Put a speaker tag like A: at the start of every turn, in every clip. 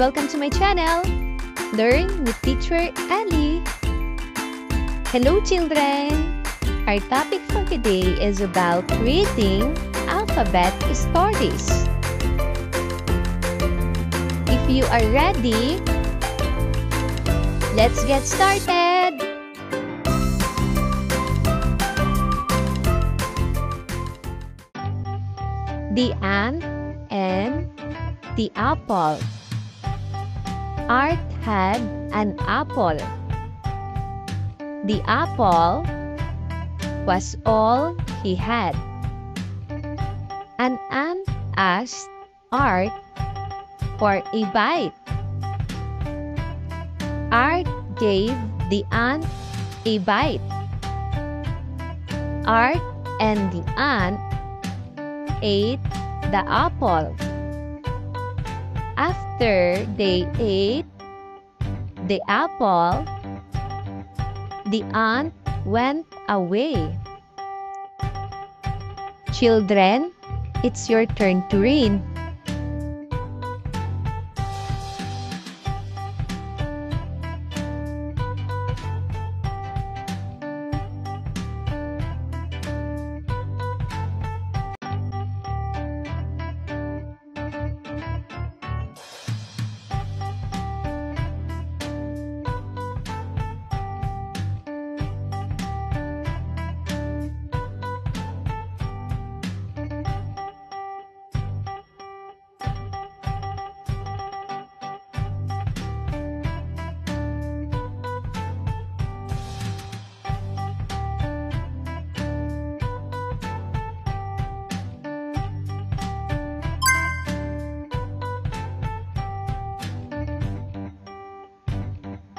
A: Welcome to my channel, Learn with Teacher Ali. Hello children! Our topic for today is about reading alphabet stories. If you are ready, let's get started! The Ant and the Apple. Art had an apple. The apple was all he had. An ant asked Art for a bite. Art gave the ant a bite. Art and the ant ate the apple. After they ate the apple, the ant went away. Children, it's your turn to read.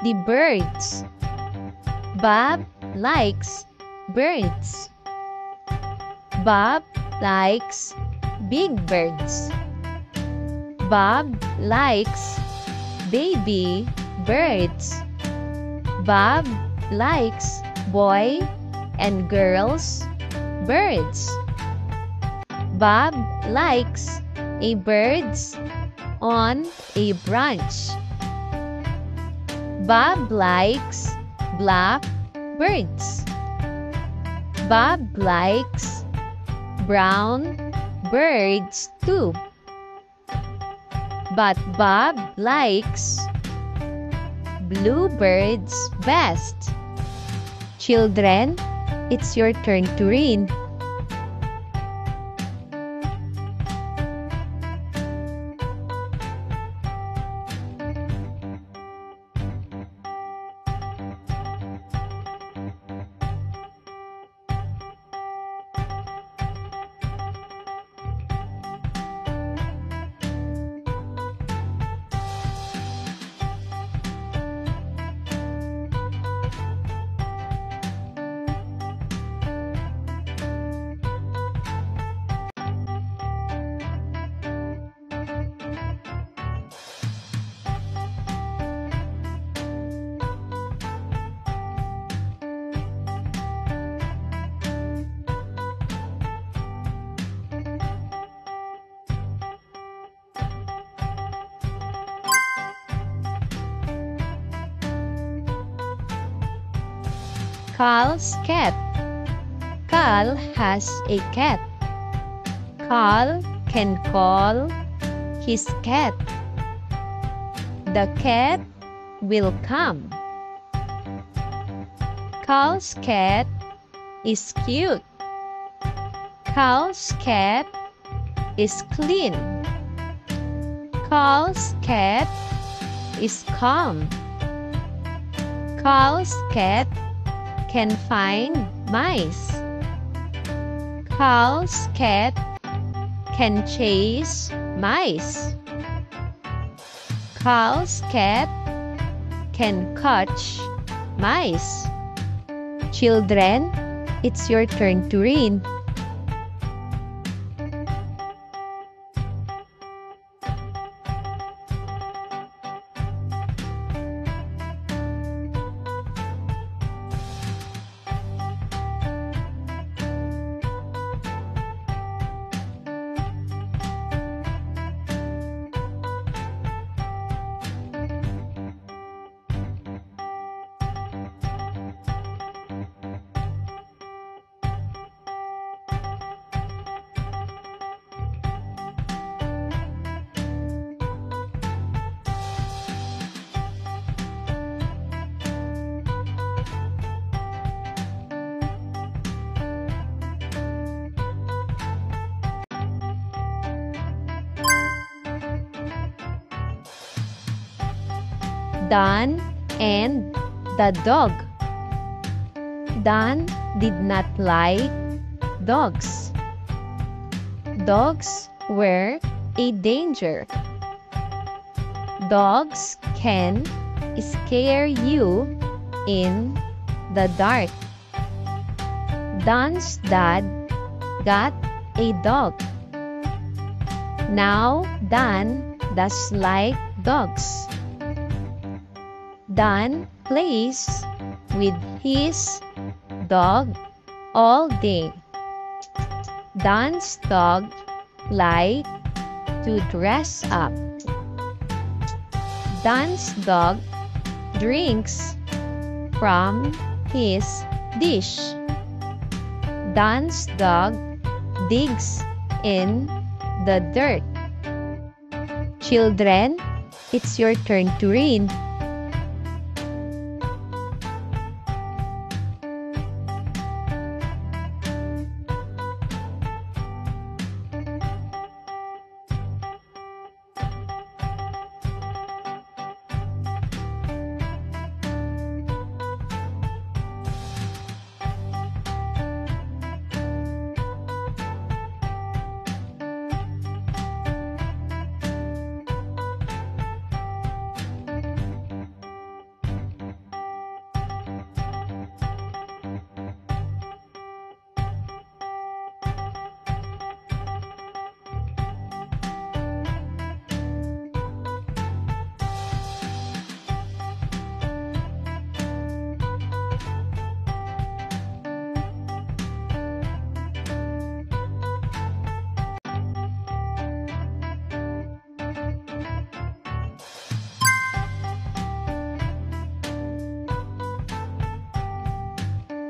A: The birds. Bob likes birds. Bob likes big birds. Bob likes baby birds. Bob likes boy and girls birds. Bob likes a birds on a branch. Bob likes black birds. Bob likes brown birds too. But Bob likes blue birds best. Children, it's your turn to read. Carl's cat. Carl has a cat. Carl can call his cat. The cat will come. Carl's cat is cute. Carl's cat is clean. Carl's cat is calm. Carl's cat can find mice. Carl's cat can chase mice. Carl's cat can catch mice. Children, it's your turn to read. Dan and the dog. Dan did not like dogs. Dogs were a danger. Dogs can scare you in the dark. Dan's dad got a dog. Now Dan does like dogs. Dan plays with his dog all day. Dan's dog likes to dress up. Dan's dog drinks from his dish. Dan's dog digs in the dirt. Children, it's your turn to read.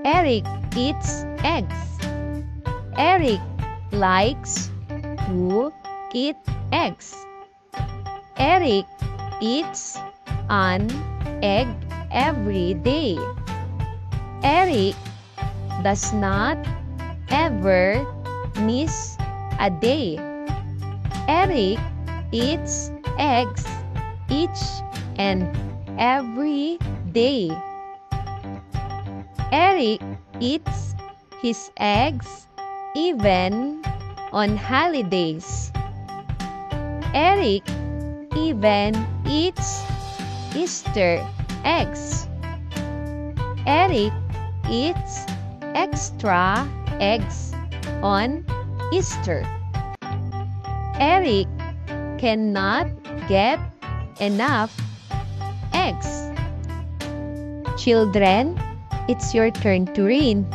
A: Eric eats eggs. Eric likes to eat eggs. Eric eats an egg every day. Eric does not ever miss a day. Eric eats eggs each and every day. Eric eats his eggs even on holidays. Eric even eats Easter eggs. Eric eats extra eggs on Easter. Eric cannot get enough eggs. Children, it's your turn to read.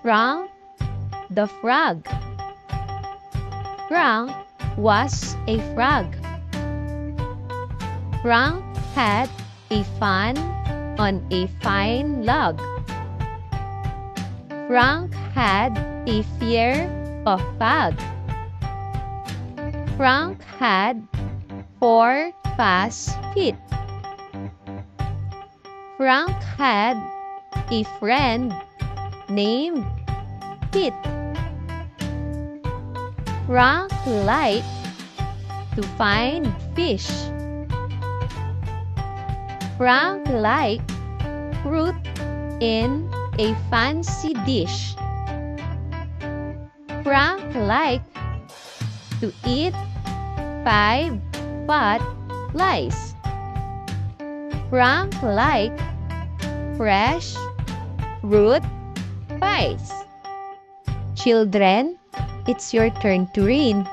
A: Frank the frog. Frank was a frog. Frank had a fan on a fine log. Frank had a fear of fog. Frank had 4 fast feet. Frank had a friend named Pete. Frank liked to find fish. Frank liked fruit in a fancy dish. Frank liked to eat 5 fat lice. Frank like fresh fruit pies. Children, it's your turn to read.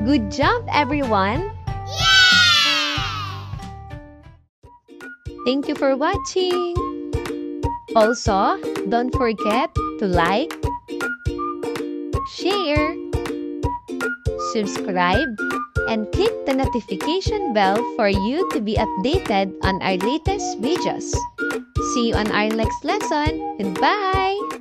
A: Good job, everyone! Thank you for watching! Also, don't forget to like, share, subscribe, and click the notification bell for you to be updated on our latest videos. See you on our next lesson. Goodbye!